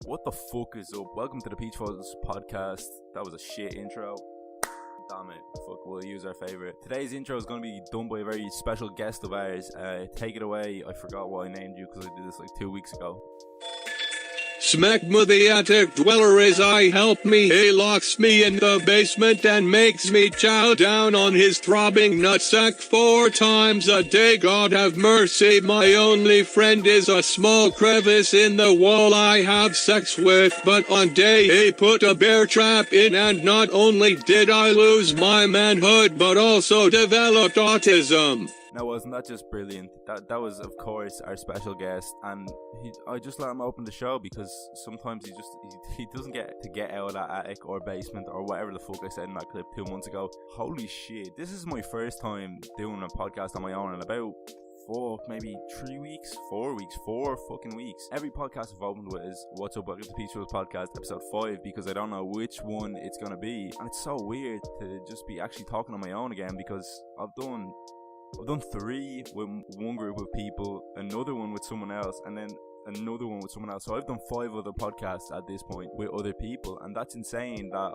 What the fuck is up? Welcome to the Peachfuzz podcast. That was a shit intro. Damn it. Fuck, we'll use our favourite. Today's intro is going to be done by a very special guest of ours. Take it away. I forgot what I named you because I did this like 2 weeks ago. Smack me the attic dweller as I help me. He locks me in the basement and makes me chow down on his throbbing nutsack 4 times a day. God have mercy, my only friend is a small crevice in the wall I have sex with. But on day he put a bear trap in, and not only did I lose my manhood, but also developed autism. Now, wasn't that just brilliant? That was, of course, our special guest, and I just let him open the show because sometimes he doesn't get out of that attic or basement or whatever the fuck I said in that clip 2 months ago. Holy shit, this is my first time doing a podcast on my own in about maybe 3 weeks, 4 weeks, 4 fucking weeks. Every podcast I've opened with is "What's up, welcome to Peachfuzz podcast episode 5" because I don't know which one it's gonna be, and it's so weird to just be actually talking on my own again because I've done 3 with one group of people, another one with someone else, and then another one with someone else. So I've done 5 other podcasts at this point with other people, and that's insane that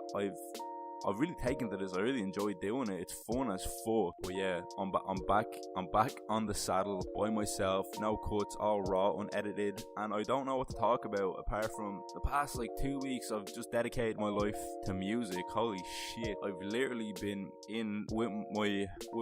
I've really taken to this. I really enjoy doing it. It's fun as fuck. But yeah, I'm back on the saddle by myself. No cuts, all raw, unedited, and I don't know what to talk about apart from the past 2 weeks. I've just dedicated my life to music. Holy shit, I've literally been in with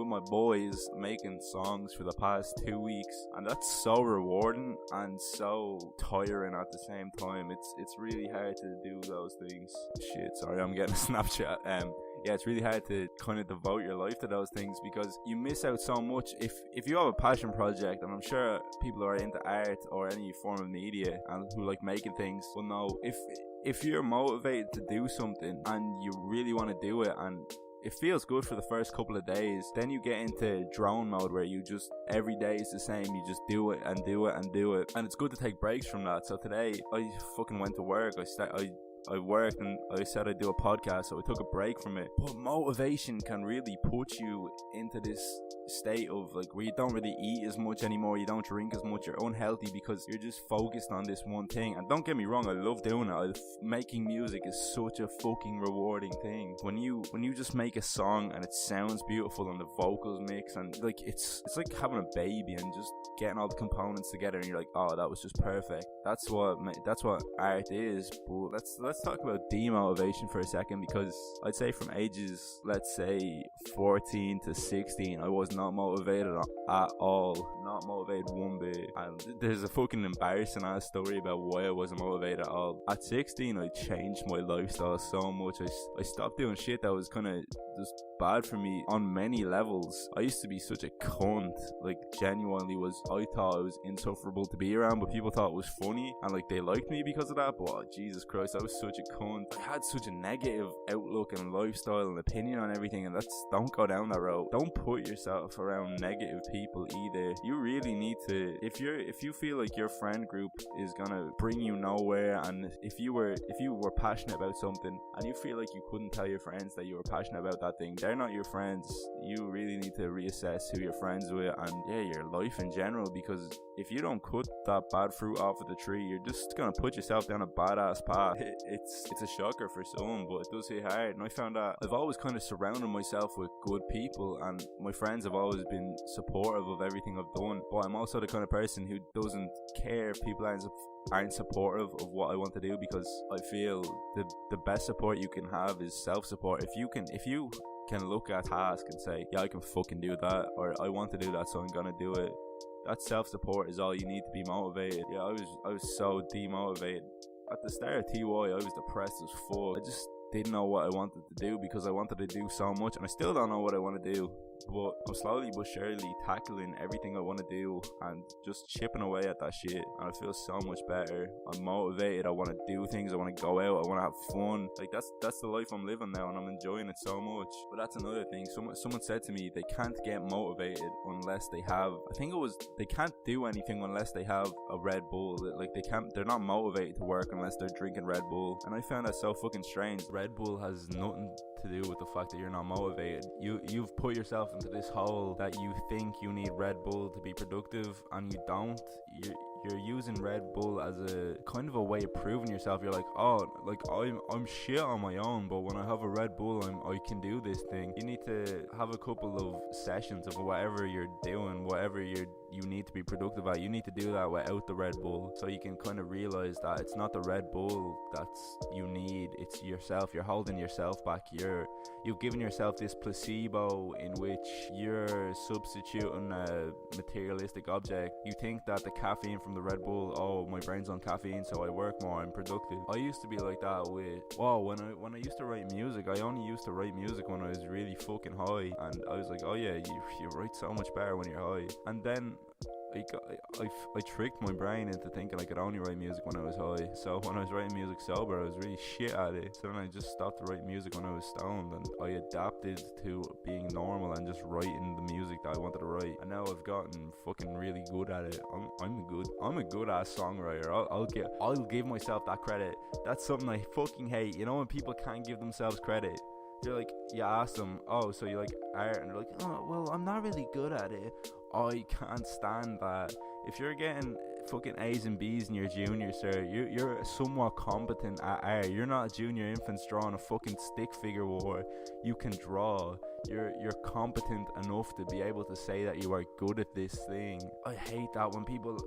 my boys making songs for the past 2 weeks, and that's so rewarding and so tiring at the same time. It's really hard to do those things. Shit, sorry, I'm getting a Snapchat. Yeah, it's really hard to kind of devote your life to those things because you miss out so much if you have a passion project. And I'm sure people who are into art or any form of media and who like making things will know, if you're motivated to do something and you really want to do it and it feels good for the first couple of days, then you get into drone mode where you just, every day is the same, you just do it and do it and do it, and it's good to take breaks from that. So today I fucking went to work. I worked and I said I'd do a podcast, so I took a break from it. But motivation can really put you into this state of where you don't really eat as much anymore, you don't drink as much, you're unhealthy because you're just focused on this one thing. And don't get me wrong, I love doing it. Making music is such a fucking rewarding thing. When you just make a song and it sounds beautiful and the vocals mix and it's like having a baby and just getting all the components together and you're like, oh, that was just perfect. That's what art is. But let's talk about demotivation for a second, because I'd say from ages, let's say 14 to 16, I was not motivated at all. Not motivated one bit. And there's a fucking embarrassing ass story about why I wasn't motivated at all. At 16, I changed my lifestyle so much. I stopped doing shit that was kind of just bad for me on many levels. I used to be such a cunt. Genuinely I thought I was insufferable to be around, but people thought it was funny and they liked me because of that. But Jesus Christ, I was such a cunt. I had such a negative outlook and lifestyle and opinion on everything, and don't go down that road. Don't put yourself around negative people either. You really need to, if you feel like your friend group is gonna bring you nowhere, and if you were passionate about something and you feel like you couldn't tell your friends that you were passionate about that thing, they're not your friends. You really need to reassess who you're friends with and your life in general, because if you don't cut that bad fruit off of the tree, you're just gonna put yourself down a badass path. It's a shocker for some, but it does hit hard. And I found that I've always kind of surrounded myself with good people, and my friends have always been supportive of everything I've done. But I'm also the kind of person who doesn't care if people aren't supportive of what I want to do, because I feel the best support you can have is self-support. If you can look at a task and say, yeah, I can fucking do that, or I want to do that, so I'm gonna do it. That self-support is all you need to be motivated. Yeah, I was so demotivated. At the start of TY, I was depressed as fuck. I just didn't know what I wanted to do because I wanted to do so much, and I still don't know what I want to do. But I'm slowly but surely tackling everything I want to do and just chipping away at that shit, and I feel so much better. I'm motivated. I want to do things. I want to go out. I want to have fun. That's the life I'm living now, and I'm enjoying it so much. But that's another thing. Someone said to me they can't get motivated unless they have, they can't do anything unless they have a Red Bull. They're not motivated to work unless they're drinking Red Bull. And I found that so fucking strange. Red Bull has nothing to do with the fact that you're not motivated. You've put yourself into this hole that you think you need Red Bull to be productive, and you don't. you're using Red Bull as a kind of a way of proving yourself. You're like, oh, like I'm shit on my own, but when I have a Red Bull, I can do this thing. You need to have a couple of sessions of whatever you're doing, whatever you need to be productive at. You need to do that without the Red Bull, so you can kind of realize that it's not the Red Bull that's you need, it's yourself. You're holding yourself back. You've given yourself this placebo in which you're substituting a materialistic object. You think that the caffeine from the Red Bull, oh, my brain's on caffeine, so I work more, I'm productive. I used to be like that with, when I used to write music, I only used to write music when I was really fucking high, and I was like, oh yeah, you write so much better when you're high. And then I tricked my brain into thinking I could only write music when I was high. So when I was writing music sober, I was really shit at it. So then I just stopped to write music when I was stoned, and I adapted to being normal and just writing the music that I wanted to write. And now I've gotten fucking really good at it. I'm a good ass songwriter. I'll give myself that credit. That's something I fucking hate. You know when people can't give themselves credit? You're like, you ask them, oh, so you like art? And they're like, oh, well, I'm not really good at it. I can't stand that. If you're getting fucking A's and B's in your junior, sir, you're somewhat competent at art. You're not a junior infants drawing a fucking stick figure war. You can draw. You're competent enough to be able to say that you are good at this thing. I hate that when people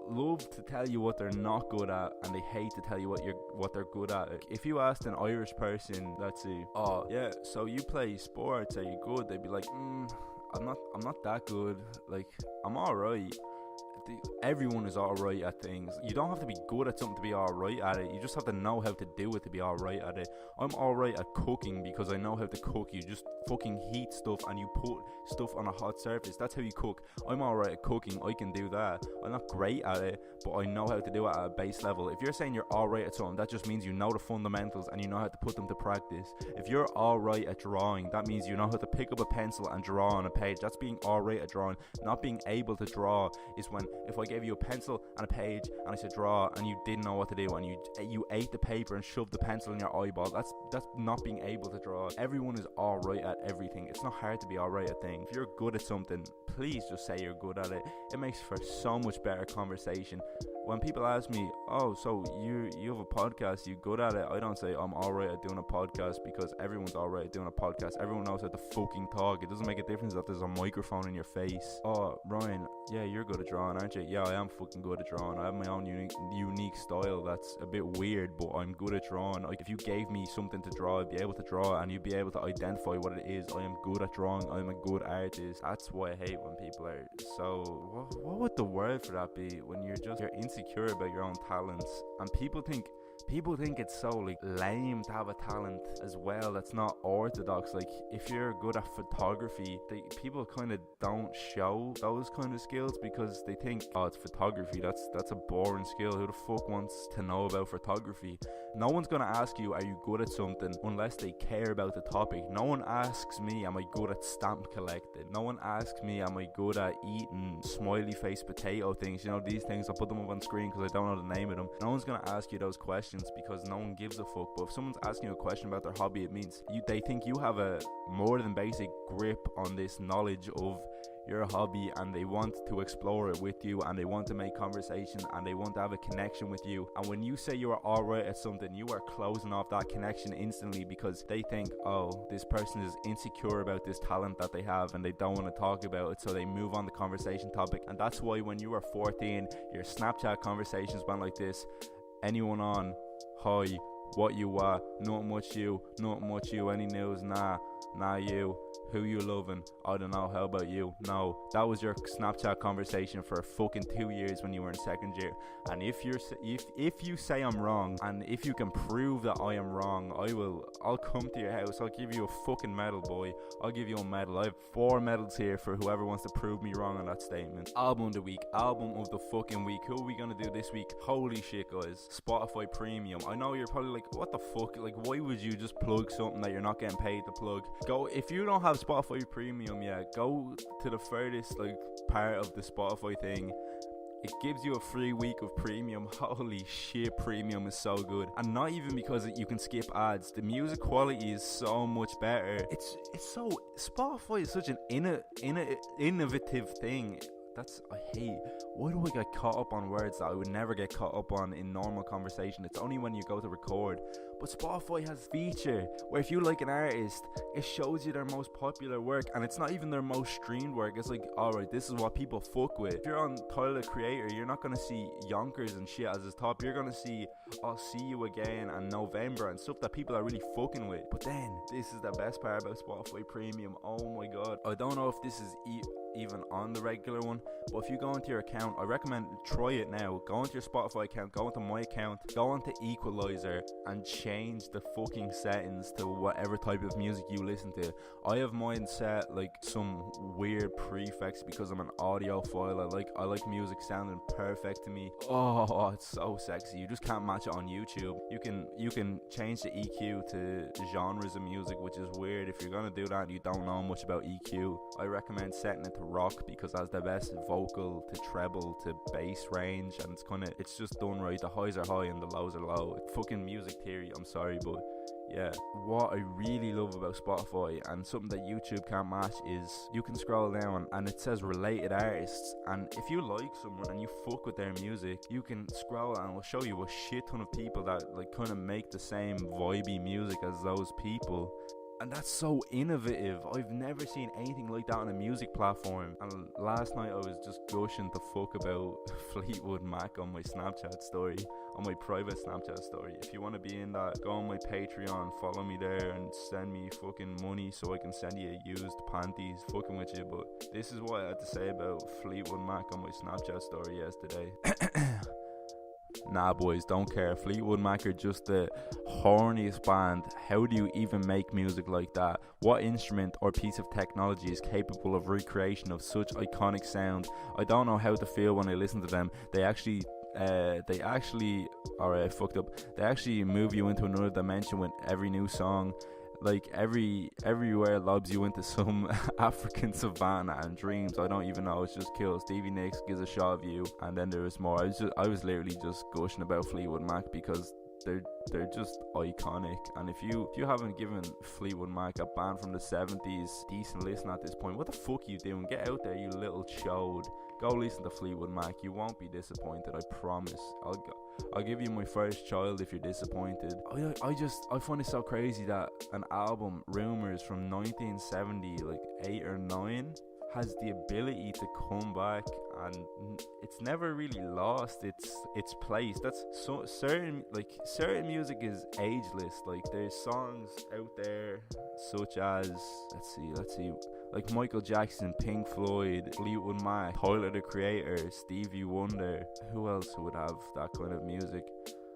love to tell you what they're not good at, and they hate to tell you what they're good at. Like, if you asked an Irish person, let's see, oh yeah, so you play sports, are you good? They'd be like, I'm not that good. Like, I'm alright. Everyone is alright at things. You don't have to be good at something to be alright at it. You just have to know how to do it to be alright at it. I'm alright at cooking because I know how to cook. You just fucking heat stuff and you put stuff on a hot surface. That's how you cook. I'm alright at cooking. I can do that. I'm not great at it, but I know how to do it at a base level. If you're saying you're alright at something, that just means you know the fundamentals and you know how to put them to practice. If you're alright at drawing, that means you know how to pick up a pencil and draw on a page. That's being alright at drawing. Not being able to draw is when, if I gave you a pencil and a page and I said draw and you didn't know what to do and you ate the paper and shoved the pencil in your eyeball, that's not being able to draw. Everyone is alright at everything. It's not hard to be alright at things. If you're good at something, please just say you're good at it. It makes for so much better conversation. When people ask me, oh, so you have a podcast, you good at it? I don't say I'm alright at doing a podcast, because everyone's alright at doing a podcast. Everyone knows how to fucking talk. It doesn't make a difference that there's a microphone in your face. Oh, Ryan, yeah, you're good at drawing, aren't you? Yeah, I am fucking good at drawing. I have my own unique style that's a bit weird, but I'm good at drawing. Like, if you gave me something to draw, I'd be able to draw and you'd be able to identify what it is. I am good at drawing. I'm a good artist. That's why I hate when people are so... What would the word for that be? When you're insecure about your own talents, and people think it's so like lame to have a talent as well that's not orthodox. Like, if you're good at photography, people kind of don't show those kind of skills because they think, oh, it's photography, that's a boring skill. Who the fuck wants to know about photography? No one's gonna ask you, are you good at something, unless they care about the topic. No one asks me, am I good at stamp collecting? No one asks me, am I good at eating smiley face potato things? You know, these things, I'll put them up on screen because I don't know the name of them. No one's gonna ask you those questions because no one gives a fuck. But if someone's asking you a question about their hobby, it means they think you have a more than basic grip on this knowledge of your hobby, and they want to explore it with you, and they want to make conversation, and they want to have a connection with you. And when you say you are alright at something, you are closing off that connection instantly, because they think, oh, this person is insecure about this talent that they have and they don't want to talk about it, so they move on the conversation topic. And that's why when you were 14, your Snapchat conversations went like this: anyone on? Hi, what you are? Not much you, any news? Nah you. Who you loving? I don't know. How about you? No. That was your Snapchat conversation for fucking 2 years when you were in second year. And if you say I'm wrong, and if you can prove that I am wrong, I'll come to your house. I'll give you a fucking medal, boy. I'll give you a medal. I have 4 medals here for whoever wants to prove me wrong on that statement. Album of the week. Album of the fucking week. Who are we gonna do this week? Holy shit, guys. Spotify Premium. I know you're probably like, what the fuck? Like, why would you just plug something that you're not getting paid to plug? Go, if you don't have Spotify Premium yet, go to the furthest like part of the Spotify thing. It gives you a free week of premium. Holy shit, premium is so good. And not even because you can skip ads. The music quality is so much better. It's so... Spotify is such an innovative thing. I hate. Why do I get caught up on words that I would never get caught up on in normal conversation? It's only when you go to record. But Spotify has a feature where if you like an artist, it shows you their most popular work, and it's not even their most streamed work. It's like, alright, this is what people fuck with. If you're on Tyler the Creator, you're not gonna see Yonkers and shit as his top. You're gonna see I'll See You Again and November and stuff that people are really fucking with. But then, this is the best part about Spotify Premium. Oh my god. I don't know if this is even on the regular one, but if you go into your account, I recommend try it now. Go into your Spotify account, go into my account, go into Equalizer and change the fucking settings to whatever type of music you listen to. I have mine set like some weird prefix because I'm an audiophile. I like music sounding perfect to me. Oh, it's so sexy. You just can't match it on YouTube. You can change the EQ to genres of music, which is weird. If you're gonna do that and you don't know much about EQ, I recommend setting it to rock because it has the best vocal to treble to bass range, and it's just done right. The highs are high and the lows are low. It's fucking music theory, I'm sorry, but yeah. What I really love about Spotify, and something that YouTube can't match, is you can scroll down and it says related artists, and if you like someone and you fuck with their music, you can scroll and it'll show you a shit ton of people that like kind of make the same vibey music as those people. And that's so innovative. I've never seen anything like that on a music platform. And last night I was just gushing the fuck about Fleetwood Mac on my Snapchat story, on my private Snapchat story. If you want to be in that, go on my Patreon, follow me there and send me fucking money so I can send you used panties fucking with you. But this is what I had to say about Fleetwood Mac on my Snapchat story yesterday. Nah, boys, don't care. Fleetwood Mac are just the horniest band. How do you even make music like that? What instrument or piece of technology is capable of recreation of such iconic sound? I don't know how to feel when I listen to them. They actually move you into another dimension with every new song. Like everywhere lobs you into some African savannah and dreams. I don't even know. It's just cool. Stevie Nicks gives a shot of you, and then there was more. I was literally just gushing about Fleetwood Mac because they're just iconic. And if you haven't given Fleetwood Mac, a band from the 70s, decent listen at this point, what the fuck are you doing? Get out there, you little chode. Go listen to Fleetwood Mac. You won't be disappointed, I promise. I'll give you my first child if you're disappointed. I find it so crazy that an album, Rumours, from 1970, like 8 or 9, has the ability to come back and it's never really lost its place. That's so certain music is ageless. Like there's songs out there such as let's see like Michael Jackson, Pink Floyd, Fleetwood Mac, Tyler the Creator, Stevie Wonder. Who else would have that kind of music?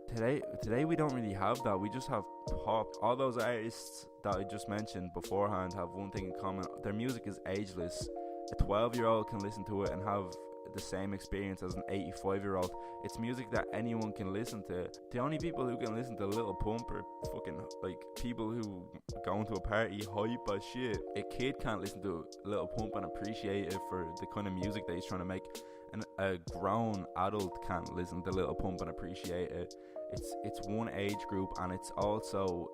Today we don't really have that. We just have pop. All those artists that I just mentioned beforehand have one thing in common. Their music is ageless. A 12-year-old can listen to it and have the same experience as an 85-year-old. It's music that anyone can listen to. The only people who can listen to Lil Pump are fucking like people who go into a party hype as shit. A kid can't listen to Lil Pump and appreciate it for the kind of music that he's trying to make. And a grown adult can't listen to Lil Pump and appreciate it. It's one age group, and it's also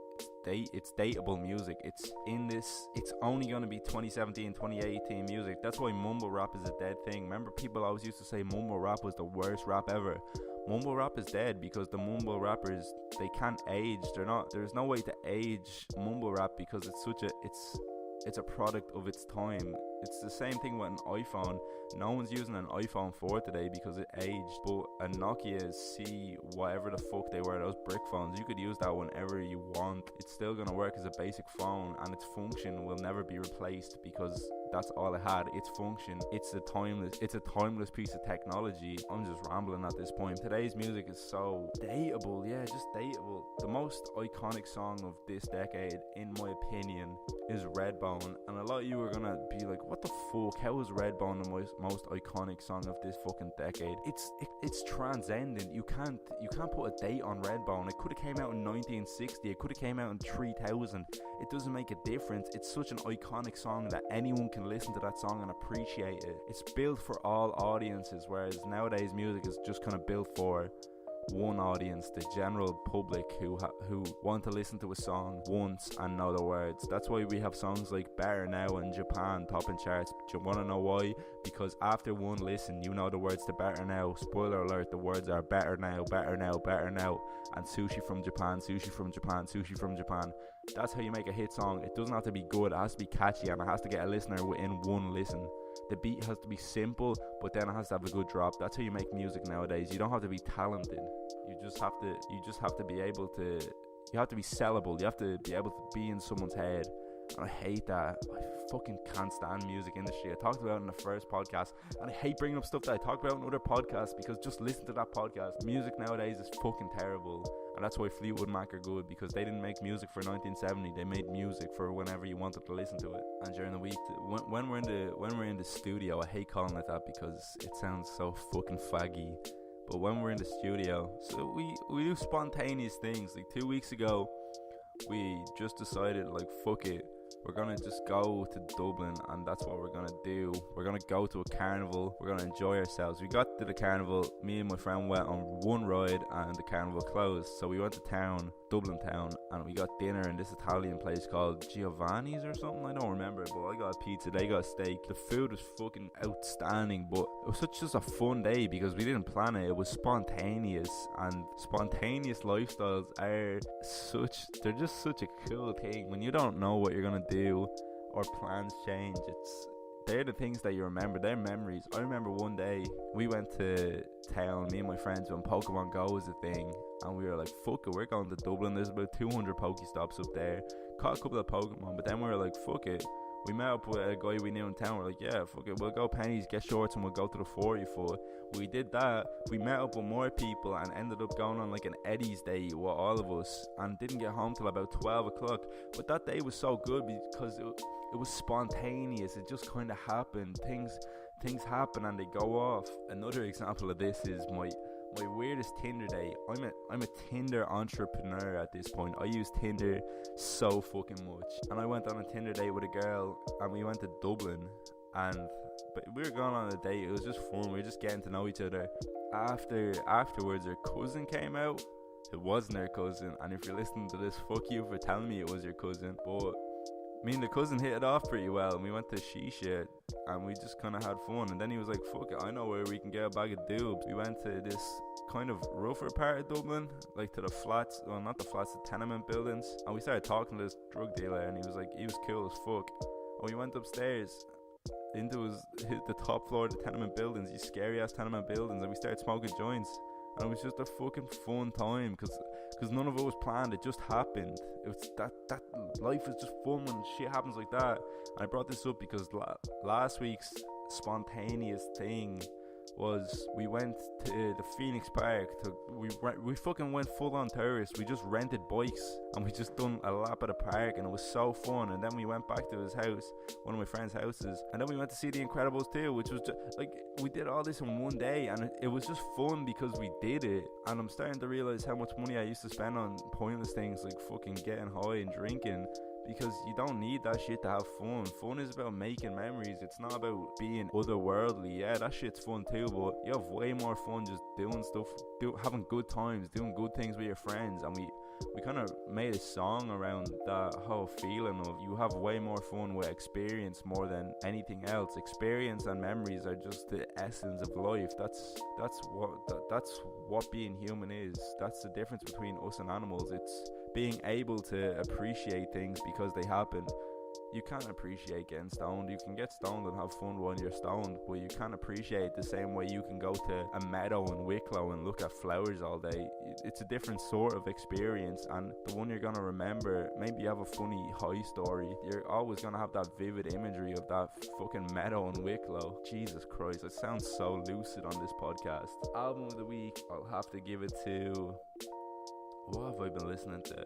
it's dateable music. It's only going to be 2017, 2018 music. That's why mumble rap is a dead thing. Remember, people always used to say mumble rap was the worst rap ever. Mumble rap is dead because the mumble rappers, they can't age. There's no way to age mumble rap because it's a product of its time. It's the same thing with an iPhone. No one's using an iPhone 4 today because it aged. But a Nokia C, whatever the fuck they were, those brick phones, you could use that whenever you want. It's still going to work as a basic phone, and its function will never be replaced because that's all it had. Its function. It's a timeless piece of technology. I'm just rambling at this point. Today's music is so dateable. Yeah, just dateable. The most iconic song of this decade, in my opinion, is Redbone. And a lot of you are going to be like, what the fuck? How is Redbone the most iconic song of this fucking decade? It's transcendent. You can't put a date on Redbone. It could have came out in 1960. It could have came out in 3000. It doesn't make a difference. It's such an iconic song that anyone can listen to that song and appreciate it. It's built for all audiences, whereas nowadays music is just kind of built for one audience, the general public who want to listen to a song once and know the words. That's why we have songs like Better Now in Japan topping charts. Do you want to know why? Because after one listen, you know the words to Better Now. Spoiler alert, the words are better now, better now, better now, and sushi from Japan, sushi from Japan, sushi from Japan. That's how you make a hit song. It doesn't have to be good, it has to be catchy, and it has to get a listener within one listen. The beat has to be simple, but then it has to have a good drop. That's how you make music nowadays. You don't have to be talented. You just have to be able to, you have to be sellable. You have to be able to be in someone's head. And I hate that. I fucking can't stand music industry. I talked about it in the first podcast, and I hate bringing up stuff that I talked about in other podcasts, because just listen to that podcast. Music nowadays is fucking terrible, and that's why Fleetwood Mac are good, because they didn't make music for 1970. They made music for whenever you wanted to listen to it. And during the week, when we're in the studio, I hate calling it that because it sounds so fucking faggy. But when we're in the studio, so we do spontaneous things. Like 2 weeks ago, we just decided, like, fuck it, we're gonna just go to Dublin, and that's what we're gonna do. We're gonna go to a carnival, we're gonna enjoy ourselves. We got to the carnival, me and my friend went on one ride, and the carnival closed. So we went to town, Dublin town, and we got dinner in this Italian place called Giovanni's or something, I don't remember, but I got a pizza, they got a steak. The food was fucking outstanding, but it was just a fun day because we didn't plan it. It was spontaneous, and spontaneous lifestyles are they're just such a cool thing. When you don't know what you're gonna do or plans change, they're the things that you remember. They're memories. I remember one day we went to town, me and my friends, when Pokemon Go was a thing, and we were like, fuck it, we're going to Dublin, there's about 200 Pokestops up there. Caught a couple of Pokemon, but then we were like, fuck it, we met up with a guy we knew in town. We're like, yeah, fuck it, we'll go pennies, get shorts, and we'll go to the 44. We did that. We met up with more people and ended up going on like an Eddie's day with all of us, and didn't get home till about 12 o'clock. But that day was so good because it was spontaneous. It just kind of happened. Things happen and they go off. Another example of this is my weirdest Tinder day. I'm a Tinder entrepreneur at this point. I use Tinder so fucking much. And I went on a Tinder date with a girl, and we went to Dublin, but we were going on a date. It was just fun. We were just getting to know each other. Afterwards, her cousin came out. It wasn't her cousin, and if you're listening to this, fuck you for telling me it was your cousin. But me and the cousin hit it off pretty well, and we went to Shisha, and we just kind of had fun. And then he was like, fuck it, I know where we can get a bag of dubs. We went to this kind of rougher part of Dublin, like to the flats, well, not the flats, the tenement buildings, and we started talking to this drug dealer, and he was cool as fuck. And we went upstairs into the top floor of the tenement buildings, these scary ass tenement buildings, and we started smoking joints. And it was just a fucking fun time because none of it was planned. It just happened. It was that life is just fun when shit happens like that. And I brought this up because last week's spontaneous thing was we went to the Phoenix Park. We fucking went full on tourists. We just rented bikes and we just done a lap at the park, and it was so fun. And then we went back to his house, one of my friend's houses, and then we went to see The Incredibles 2, which was just like, we did all this in one day, and it was just fun because we did it. And I'm starting to realize how much money I used to spend on pointless things like fucking getting high and drinking, because you don't need that shit to have fun. Fun is about making memories. It's not about being otherworldly. Yeah, that shit's fun too, but you have way more fun just doing stuff, having good times, doing good things with your friends. And we kind of made a song around that whole feeling of you have way more fun with experience more than anything else. Experience and memories are just the essence of life. That's what being human is. That's the difference between us and animals. It's being able to appreciate things because they happen. You can't appreciate getting stoned. You can get stoned and have fun when you're stoned, but you can't appreciate the same way you can go to a meadow in Wicklow and look at flowers all day. It's a different sort of experience, and the one you're going to remember, maybe you have a funny high story, you're always going to have that vivid imagery of that fucking meadow in Wicklow. Jesus Christ, it sounds so lucid on this podcast. Album of the week, I'll have to give it to... What have I been listening to?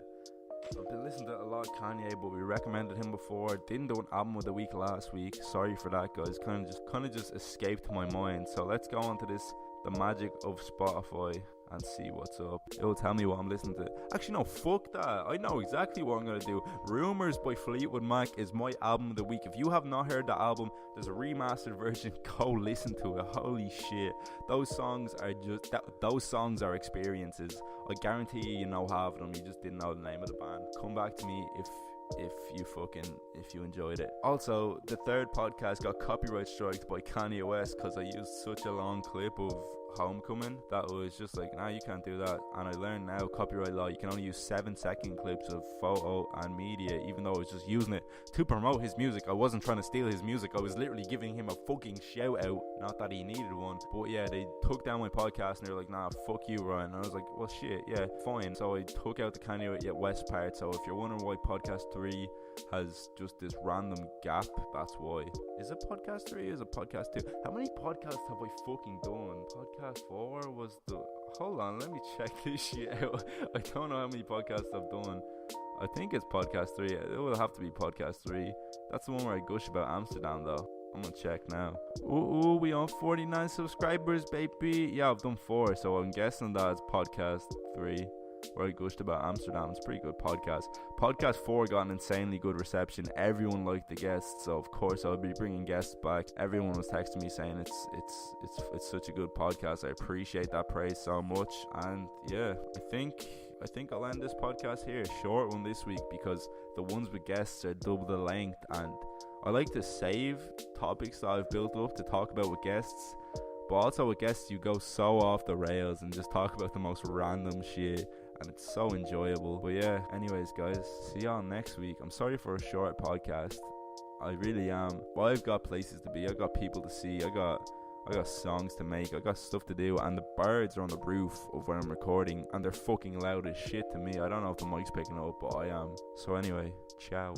I've been listening to a lot of Kanye, but we recommended him before. Didn't do an album of the week last week. Sorry for that, guys. Kind of just escaped my mind. So let's go on to this, the magic of Spotify. and see what's up. It will tell me what I'm listening to. Actually, no, fuck that. I know exactly what I'm gonna do. Rumours by Fleetwood Mac is my album of the week. If you have not heard the album, there's a remastered version. Go listen to it. Holy shit, those songs are experiences. I guarantee you know half of them. You just didn't know the name of the band. Come back to me if you enjoyed it. Also, the third podcast got copyright striked by Kanye West because I used such a long clip of Homecoming that was just like, nah, you can't do that. And I learned now, copyright law, you can only use 7-second clips of photo and media, even though I was just using it to promote his music. I wasn't trying to steal his music. I was literally giving him a fucking shout out, not that he needed one. But yeah, they took down my podcast and they were like, nah, fuck you, Ryan. And I was like, well, shit, yeah, fine. So I took out the Kanye West part. So if you're wondering why podcast 3 has just this random gap, that's why. Is it podcast 3 or is it podcast 2? How many podcasts have I fucking done? Podcast 4 was the... Hold on, let me check this shit out. I don't know how many podcasts I've done. I think it's podcast 3. It will have to be podcast 3. That's the one where I gush about Amsterdam though. I'm gonna check now. Ooh, we on 49 subscribers, baby. Yeah, I've done 4, so I'm guessing that's podcast 3. Where I gushed about Amsterdam. It's a pretty good podcast. Podcast 4 got an insanely good reception. Everyone liked the guests, so of course I'll be bringing guests back. Everyone was texting me saying it's such a good podcast. I appreciate that praise so much. And yeah, I think I'll end this podcast here. Short one this week because the ones with guests are double the length, and I like to save topics that I've built up to talk about with guests. But also with guests, you go so off the rails and just talk about the most random shit, and it's so enjoyable. But yeah, anyways guys, see y'all next week. I'm sorry for a short podcast, I really am, but I've got places to be, I got people to see, I got songs to make, I got stuff to do, and the birds are on the roof of where I'm recording and they're fucking loud as shit to me. I don't know if the mic's picking up, but I am. So anyway, ciao.